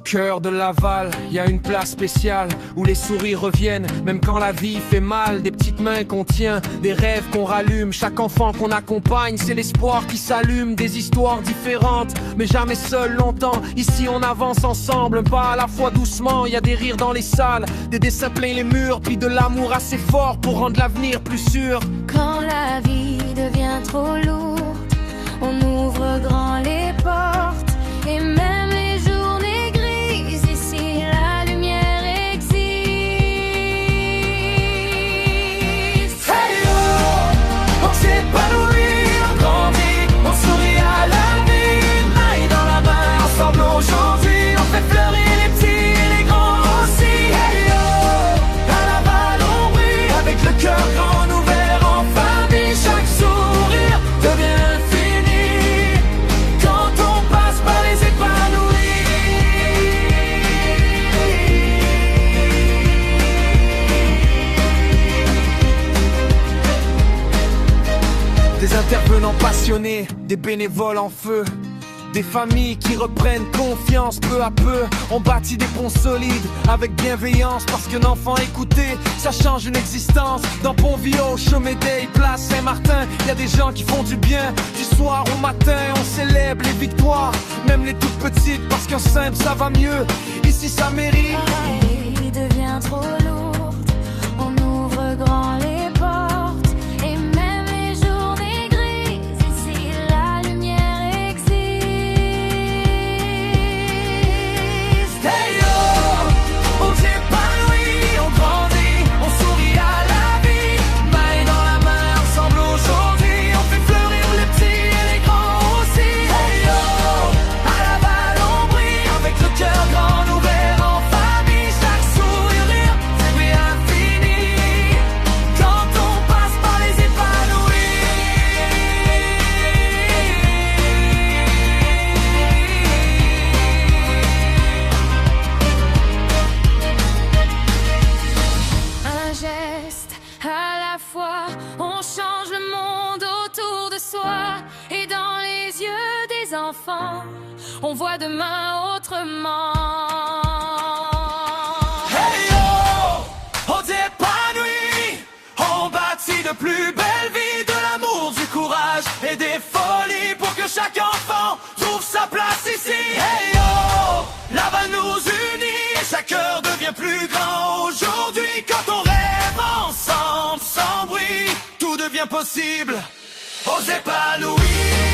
cœur de Laval, y a une place spéciale où les sourires reviennent, même quand la vie fait mal. Des petites mains qu'on tient, des rêves qu'on rallume. Chaque enfant qu'on accompagne, c'est l'espoir qui s'allume. Des histoires différentes, mais jamais seul longtemps. Ici on avance ensemble, un pas à la fois doucement. Y a des rires dans les salles, des dessins plein les murs, puis de l'amour assez fort pour rendre l'avenir plus sûr. Quand la vie devient trop lourde, on ouvre grand les portes. Et même les journées grises, ici la lumière existe. Hey oh, on s'épanouit, on grandit, on sourit à la vie. Main dans la main, ensemble aujourd'hui, on fait fleurir les petits et les grands aussi. Hey oh, à Laval on brille, avec le cœur grand ouvert en famille. Chaque sourire devient fini quand on passe par les épanouis. Des intervenants passionnés, des bénévoles en feu, des familles qui reprennent confiance peu à peu. On bâtit des ponts solides avec bienveillance, parce qu'un enfant écouté, ça change une existence. Dans Pont-Viau, Chemédé, Place Saint-Martin, y a des gens qui font du bien. Du soir au matin, on célèbre les victoires, même les toutes petites, parce qu'un simple ça va mieux. Ici ça mérite. La vie devient trop lourde, on ouvre grand les portes. Et même les journées grises, ici la lumière existe. Hey oh, on s'épanouit, on grandit, on sourit à la vie. Main dans la main, ensemble aujourd'hui, on fait fleurir les petits et les grands aussi. Hey oh, à Laval on brille, avec le cœur grand ouvert en famille. Chaque sourire, c'est bien fini quand on passe par les épanouis. Un geste à la fois, on change le monde autour de soi. Et dans les yeux des enfants, on voit demain autrement. Hey oh, on s'épanouit, on bâtit de plus belles vies, de l'amour, du courage et des folies, pour que chaque enfant trouve sa place ici. Hey oh, Laval nous unit et chaque cœur devient plus grand aujourd'hui. Quand on rêve ensemble, sans bruit, tout devient possible. On s'épanouit.